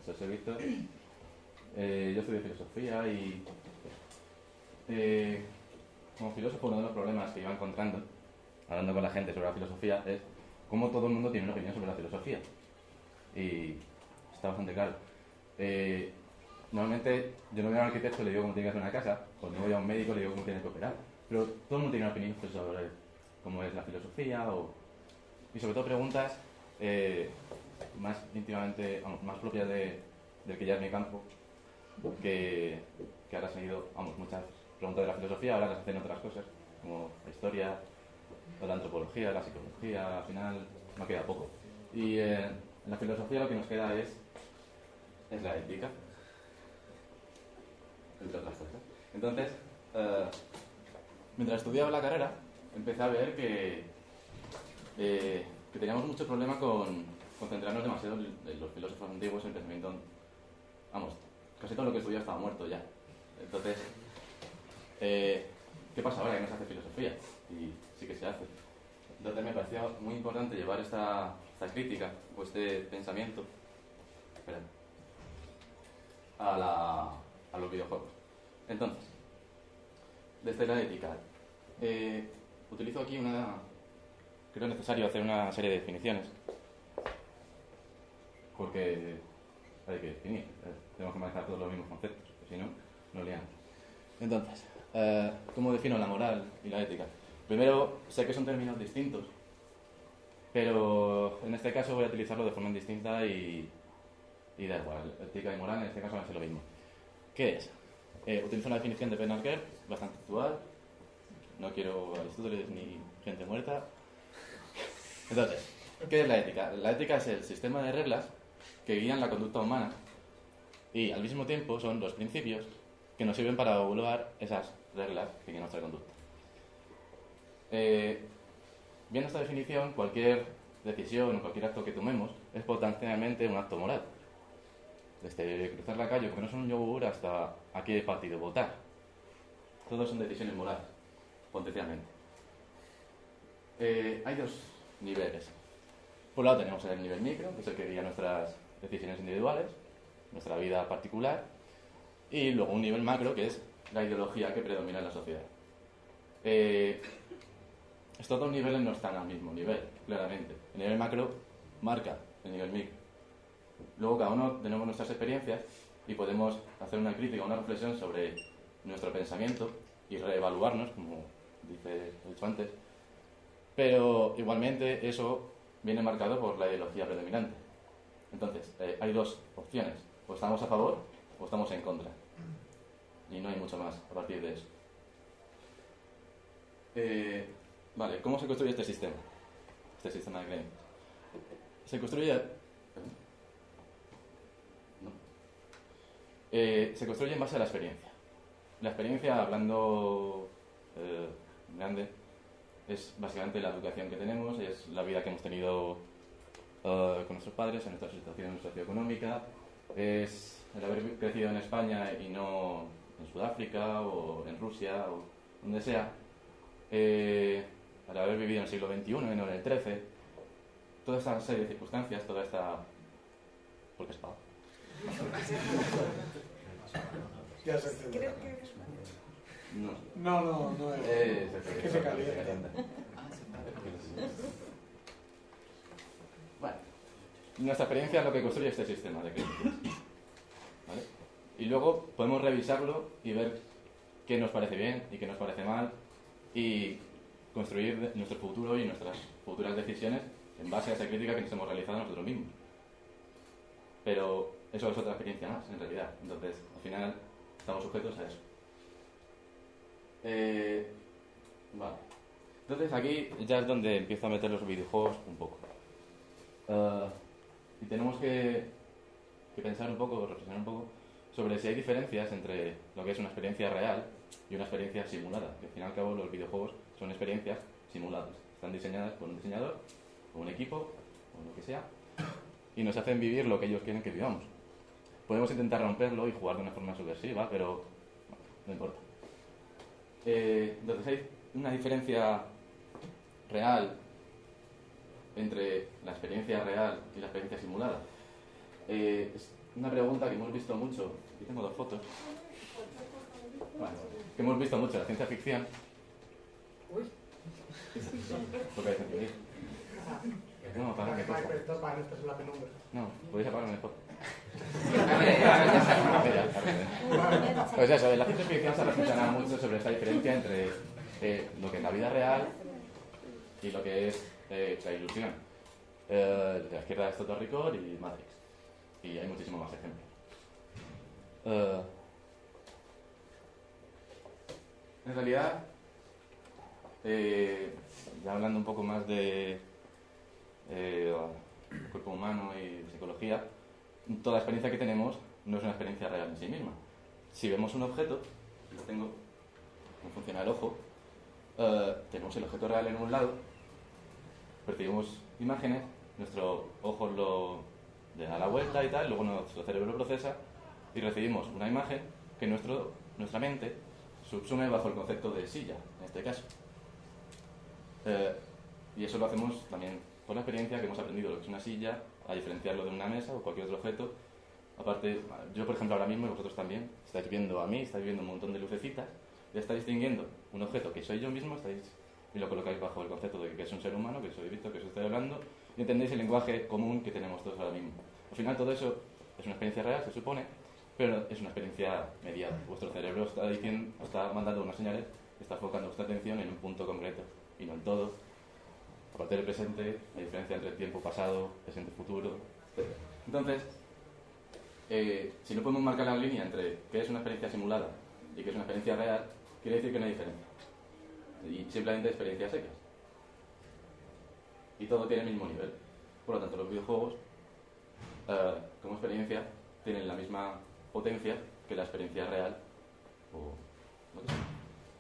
soy Víctor. Yo estudio filosofía y como filósofo uno de los problemas que iba encontrando, hablando con la gente sobre la filosofía, es cómo todo el mundo tiene una opinión sobre la filosofía. Y está bastante claro. Normalmente yo no voy a un arquitecto y le digo cómo tiene que hacer una casa, o no voy a un médico y le digo cómo tiene que operar. Pero todo el mundo tiene una opinión sobre cómo es la filosofía y sobre todo preguntas más íntimamente, vamos, más propias del que ya es mi campo, que ahora se han ido, vamos, muchas preguntas de la filosofía, ahora las hacen otras cosas, como la historia, o la antropología, la psicología, al final no queda poco. Y en la filosofía lo que nos queda es la ética, entre otras cosas. Entonces, mientras estudiaba la carrera, empecé a ver que teníamos mucho problema con concentrarnos demasiado en los filósofos antiguos, en el pensamiento. Vamos, casi todo lo que estudiaba estaba muerto ya. Entonces, ¿qué pasa ahora que no se hace filosofía? Y sí que se hace. Entonces me parecía muy importante llevar esta crítica o este pensamiento a los videojuegos. Entonces, desde la ética, utilizo aquí creo necesario hacer una serie de definiciones, porque hay que definir, tenemos que manejar todos los mismos conceptos, porque si no, nos liamos. Entonces, ¿cómo defino la moral y la ética? Primero, sé que son términos distintos, pero en este caso voy a utilizarlo de forma indistinta y da igual, ética y moral en este caso van a ser lo mismo. ¿Qué es? Utilizo una definición de Bernard Kerr, bastante actual, no quiero Aristóteles ni gente muerta. Entonces, ¿qué es la ética? La ética es el sistema de reglas que guían la conducta humana y al mismo tiempo son los principios que nos sirven para evaluar esas reglas que guían nuestra conducta. Viendo esta definición, cualquier decisión o cualquier acto que tomemos es potencialmente un acto moral. Desde cruzar la calle, comernos un yogur, hasta a qué partido votar. Todos son decisiones morales, potencialmente. Hay dos niveles. Por un lado tenemos el nivel micro, que es el que guía nuestras decisiones individuales, nuestra vida particular, y luego un nivel macro, que es la ideología que predomina en la sociedad. Estos dos niveles no están al mismo nivel, claramente. El nivel macro marca el nivel micro. Luego cada uno tenemos nuestras experiencias y podemos hacer una crítica, una reflexión sobre nuestro pensamiento y reevaluarnos, como he dicho antes. Pero igualmente eso viene marcado por la ideología predominante. Entonces, hay dos opciones. O estamos a favor o estamos en contra. Y no hay mucho más a partir de eso. Vale, ¿cómo se construye este sistema? Este sistema de creencias. Se construye... se construye en base a la experiencia. La experiencia, hablando grande, es básicamente la educación que tenemos, es la vida que hemos tenido con nuestros padres, en nuestra situación socioeconómica, es el haber crecido en España y no en Sudáfrica o en Rusia o donde sea, el haber vivido en el siglo XXI y no en el XIII, toda esta serie de circunstancias, toda esta... ¿Por qué es pavo? Ya se entiende. No es. Es que se calienta. Bueno, nuestra experiencia es lo que construye este sistema de creencias, ¿vale? Y luego podemos revisarlo y ver qué nos parece bien y qué nos parece mal y construir nuestro futuro y nuestras futuras decisiones en base a esa crítica que nos hemos realizado nosotros mismos. Pero eso es otra experiencia más, en realidad. Entonces, al final, estamos sujetos a eso. Vale. Entonces, aquí ya es donde empiezo a meter los videojuegos un poco. Y tenemos que pensar un poco, reflexionar un poco, sobre si hay diferencias entre lo que es una experiencia real y una experiencia simulada. Que al fin y al cabo, los videojuegos son experiencias simuladas. Están diseñadas por un diseñador, o un equipo, o lo que sea, y nos hacen vivir lo que ellos quieren que vivamos. Podemos intentar romperlo y jugar de una forma subversiva, pero bueno, no importa. Entonces hay una diferencia real entre la experiencia real y la experiencia simulada. Es una pregunta que hemos visto mucho, aquí tengo dos fotos, bueno, que hemos visto mucho en la ciencia ficción. Uy. Porque hay gente ahí. No, apaga mi foto. No, podéis apagarme el foto. Pues eso, en la ciencia ficción se reflexiona mucho sobre esta diferencia entre lo que es la vida real y lo que es la ilusión. De la izquierda es Total Recall y Matrix. Y hay muchísimos más ejemplos. En realidad, ya hablando un poco más de cuerpo humano y psicología, toda experiencia que tenemos no es una experiencia real en sí misma. Si vemos un objeto, lo tengo, cómo funciona el ojo, tenemos el objeto real en un lado, percibimos imágenes, nuestro ojo le da la vuelta y tal, luego nuestro cerebro lo procesa y recibimos una imagen que nuestra mente subsume bajo el concepto de silla, en este caso. Y eso lo hacemos también por la experiencia que hemos aprendido lo que es una silla, a diferenciarlo de una mesa o cualquier otro objeto. Aparte, yo por ejemplo ahora mismo y vosotros también, estáis viendo a mí, estáis viendo un montón de lucecitas, ya estáis distinguiendo un objeto que soy yo mismo, y lo colocáis bajo el concepto de que es un ser humano, que soy Víctor, que os estoy hablando, y entendéis el lenguaje común que tenemos todos ahora mismo. Al final todo eso es una experiencia real, se supone, pero es una experiencia mediada. Vuestro cerebro está mandando unas señales, está enfocando vuestra atención en un punto concreto y no en todo. Aparte del presente, la diferencia entre el tiempo pasado, presente, futuro, etc. Entonces, si no podemos marcar la línea entre qué es una experiencia simulada y qué es una experiencia real, quiere decir que no hay diferencia. Y simplemente experiencias secas. Y todo tiene el mismo nivel. Por lo tanto, los videojuegos, como experiencia, tienen la misma potencia que la experiencia real o no sé,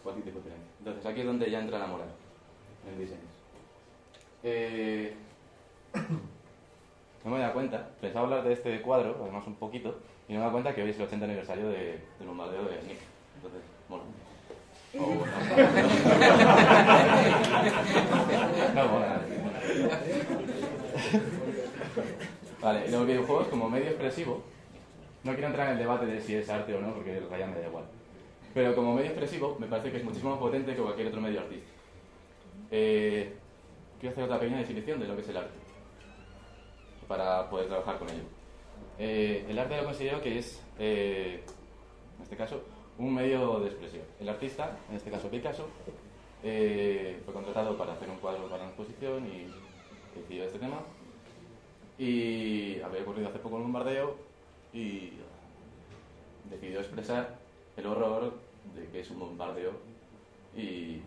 cualquier tipo de experiencia. Entonces, aquí es donde ya entra la moral en el diseño. No me he dado cuenta, pensaba hablar de este cuadro, además un poquito, y no me he dado cuenta que hoy es el 80 aniversario del bombardeo de Nick. Entonces, mola. No mola. Vale, y los videojuegos como medio expresivo, no quiero entrar en el debate de si es arte o no, porque el raya me da igual. Pero como medio expresivo me parece que es muchísimo más potente que cualquier otro medio artístico. Quiero hacer otra pequeña definición de lo que es el arte, para poder trabajar con ello. El arte lo considero que es, en este caso, un medio de expresión. El artista, en este caso Picasso, fue contratado para hacer un cuadro para una exposición y decidió este tema. Y había ocurrido hace poco un bombardeo y decidió expresar el horror de que es un bombardeo, y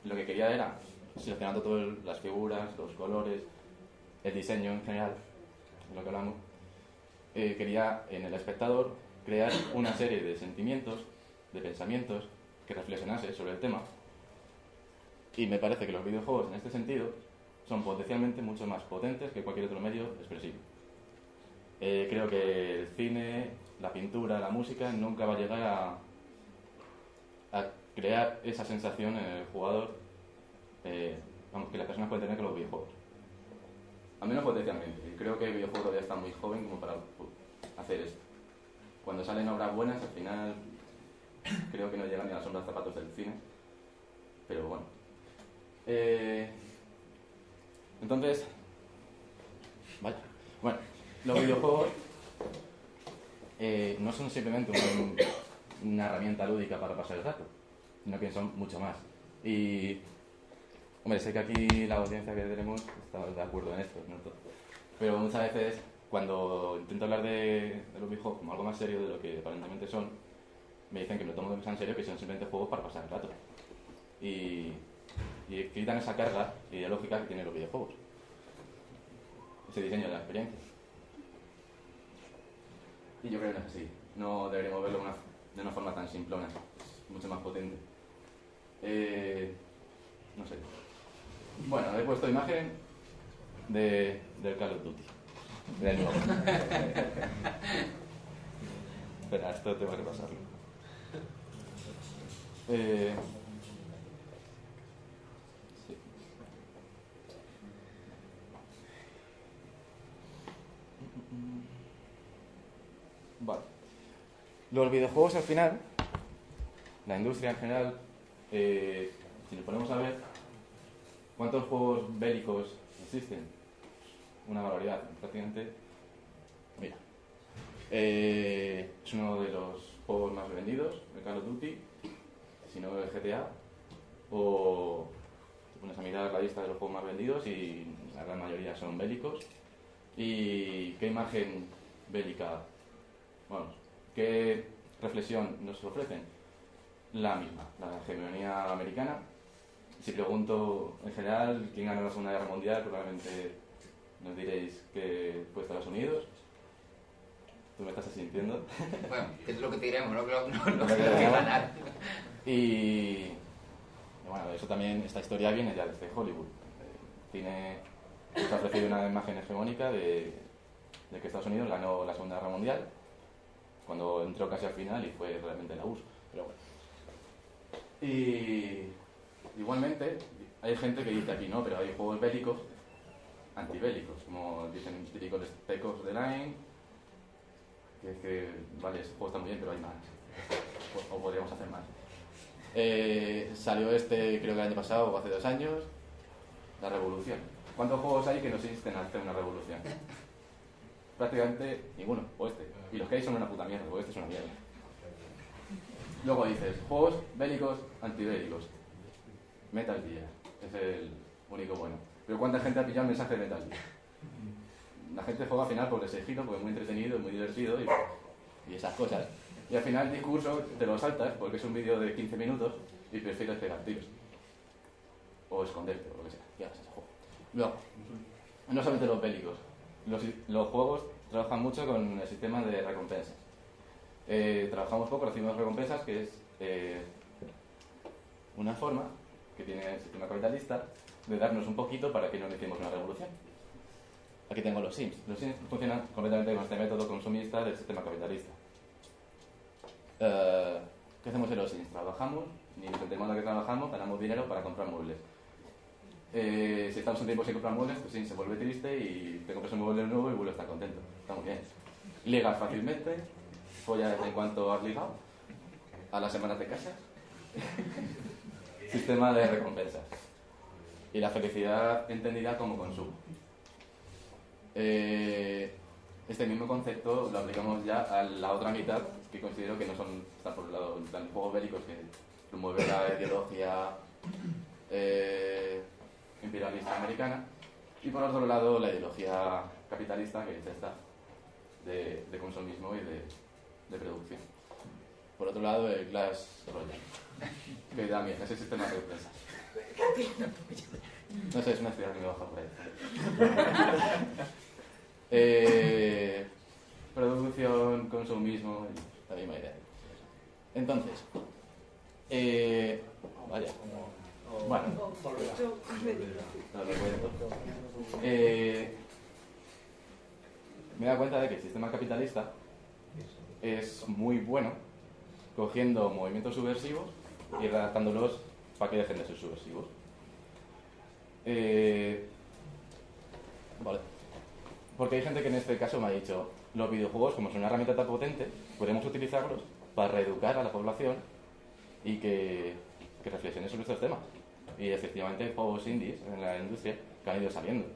lo que quería era, seleccionando todas las figuras, los colores, el diseño en general, de lo que hablamos, quería en el espectador crear una serie de sentimientos, de pensamientos que reflexionase sobre el tema. Y me parece que los videojuegos en este sentido son potencialmente mucho más potentes que cualquier otro medio expresivo. Creo que el cine, la pintura, la música nunca va a llegar a crear esa sensación en el jugador, que las personas pueden tener con los videojuegos. Al menos potencialmente. Y creo que el videojuego todavía está muy joven como para hacer esto. Cuando salen obras buenas, al final creo que no llegan ni a la sombra de zapatos del cine. Pero bueno. Entonces, vaya. Bueno, los videojuegos no son simplemente una herramienta lúdica para pasar el rato, sino que son mucho más. Y, hombre, sé que aquí la audiencia que tenemos está de acuerdo en esto, ¿no? Pero muchas veces, cuando intento hablar de los videojuegos como algo más serio de lo que aparentemente son, me dicen que me lo tomo demasiado en serio, que son simplemente juegos para pasar el rato. Y quitan esa carga ideológica que tienen los videojuegos, ese diseño de la experiencia. Y yo creo que no es así. No deberíamos verlo de una forma tan simplona, mucho más potente. No sé. Bueno, he puesto imagen del Call of Duty, del nuevo. Espera, esto tengo que pasarlo. Sí. Vale. Los videojuegos al final, la industria en general, si nos ponemos a ver cuántos juegos bélicos existen, una barbaridad, prácticamente. Mira, es uno de los juegos más vendidos, el Call of Duty, si no el GTA, o te pones a mirar la lista de los juegos más vendidos y la gran mayoría son bélicos. ¿Y qué imagen bélica, bueno, qué reflexión nos ofrecen? La misma, la hegemonía americana. Si pregunto en general quién ganó la Segunda Guerra Mundial, probablemente nos diréis que fue Estados Unidos. ¿Tú me estás asintiendo? Bueno, que es lo que te diremos, no lo que ganar. Y bueno, eso también, esta historia viene ya desde Hollywood. Tiene, nos ha ofrecido una imagen hegemónica de que Estados Unidos ganó la Segunda Guerra Mundial, cuando entró casi al final y fue realmente la URSS. Pero bueno. Y igualmente, hay gente que dice aquí, no, pero hay juegos bélicos antibélicos, como dicen típicos Spec de Line, que es que, vale, ese juego está muy bien, pero hay más, o podríamos hacer más. Salió creo que el año pasado o hace 2 años, La Revolución. ¿Cuántos juegos hay que nos insten a hacer una revolución? Prácticamente ninguno, o este. Y los que hay son una puta mierda, o este es una mierda. Luego dices, juegos bélicos antibélicos. Metal Gear, es el único bueno. Pero ¿cuánta gente ha pillado el mensaje de Metal Gear? La gente juega al final por ese giro, porque es muy entretenido, muy divertido y esas cosas. Y al final el discurso te lo saltas porque es un vídeo de 15 minutos y prefieres pegar tiros. O esconderte, o lo que sea. Ya, ese juego. Luego, no solamente los bélicos. Los juegos trabajan mucho con el sistema de recompensas. Trabajamos poco, recibimos recompensas, que es una forma que tiene el sistema capitalista de darnos un poquito para que no iniciemos una revolución. Aquí tengo los Sims. Los Sims funcionan completamente con este método consumista del sistema capitalista. ¿Qué hacemos en los Sims? Trabajamos, y nos entendemos que trabajamos, ganamos dinero para comprar muebles. Si estamos un tiempo sin comprar muebles, pues Sims se vuelve triste y te compras un mueble nuevo y vuelve a estar contento. Está muy bien. Ligas fácilmente, follas en cuanto has ligado, a las semanas de casa. Sistema de recompensas. Y la felicidad entendida como consumo. Este mismo concepto lo aplicamos ya a la otra mitad, que considero que no están por un lado en plan juegos bélicos que promueven la ideología imperialista americana, y por otro lado la ideología capitalista, que es esta de consumismo y de producción. Por otro lado el Clash Royale, que también es el sistema de recompensas. No sé, es una ciudad que me baja por ahí. Producción, consumismo, la misma idea. Entonces, vaya. Bueno, lo cuento. Me he dado cuenta de que el sistema capitalista es muy bueno cogiendo movimientos subversivos y redactándolos para que dejen de ser subversivos. Vale. Porque hay gente que en este caso me ha dicho, los videojuegos, como son una herramienta tan potente, podemos utilizarlos para reeducar a la población y que reflexione sobre estos temas. Y efectivamente hay juegos indies en la industria que han ido saliendo.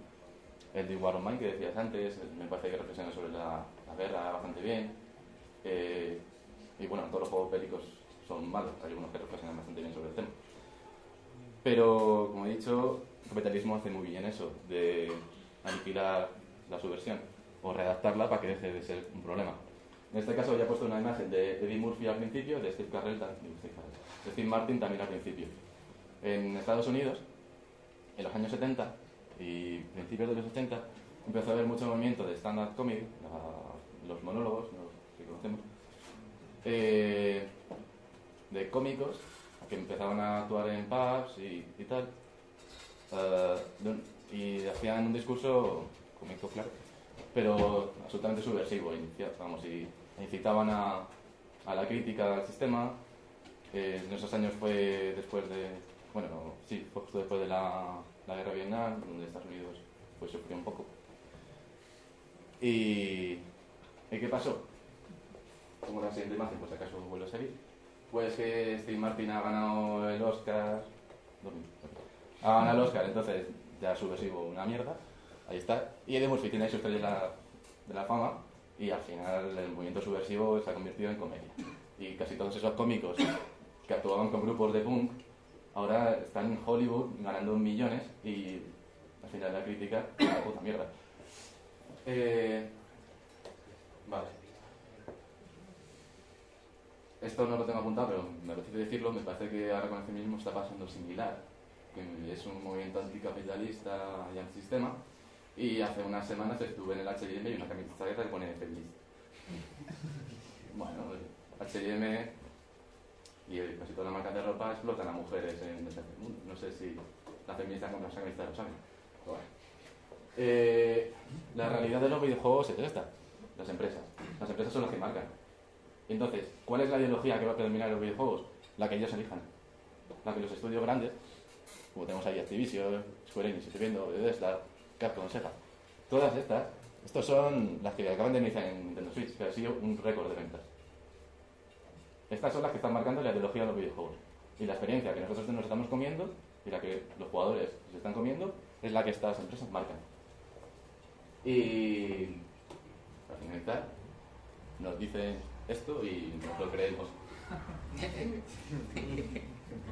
El de War of Mine que decías antes, me parece que reflexiona sobre la guerra bastante bien. Y bueno, todos los juegos bélicos son malos, hay algunos que reflexionan bastante bien sobre el tema. Pero, como he dicho, el capitalismo hace muy bien eso, de aniquilar la subversión o redactarla para que deje de ser un problema. En este caso ya he puesto una imagen de Eddie Murphy al principio, de Steve Martin también al principio. En Estados Unidos, en los años 70 y principios de los 80, empezó a haber mucho movimiento de stand-up comedy, los monólogos, los que conocemos, de cómicos que empezaban a actuar en pubs y tal, y hacían un discurso cómico, claro, pero absolutamente subversivo, y incitaban a la crítica al sistema. En esos años fue después de, fue justo después de la guerra de Vietnam, donde Estados Unidos sufrió un poco. ¿Y qué pasó? como la siguiente imagen, pues acaso vuelvo a seguir, pues que Steve Martin ha ganado el Oscar. Ha ganado el Oscar, entonces ya subversivo una mierda. Ahí está. Y Eddie Murphy tiene su estrella de la fama y al final el movimiento subversivo se ha convertido en comedia. Y casi todos esos cómicos que actuaban con grupos de punk ahora están en Hollywood ganando millones y al final la crítica es una puta mierda. Vale. Esto no lo tengo apuntado, pero me apetece decirlo. Me parece que ahora con el feminismo está pasando similar, que es un movimiento anticapitalista y antisistema. Y hace unas semanas estuve en el H&M y una camiseta que pone feminista. Bueno, H&M y casi toda la marca de ropa explotan a mujeres en el tercer mundo. No sé si la feminista con las camisetas lo saben. Pero bueno. La realidad de los videojuegos es esta. Las empresas son las que marcan. Entonces, ¿cuál es la ideología que va a predominar en los videojuegos? La que ellos elijan. La que los estudios grandes, como tenemos ahí Activision, Square Enix, estoy viendo, Bethesda, Capcom, Sega, todas estos son las que acaban de iniciar en Nintendo Switch, que ha sido un récord de ventas. Estas son las que están marcando la ideología de los videojuegos. Y la experiencia que nosotros nos estamos comiendo y la que los jugadores se están comiendo es la que estas empresas marcan. Y al finalizar, nos dicen esto y nos lo creemos.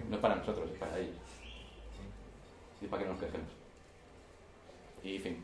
No es para nosotros, es para ellos. Y para que nos quejemos. Y fin.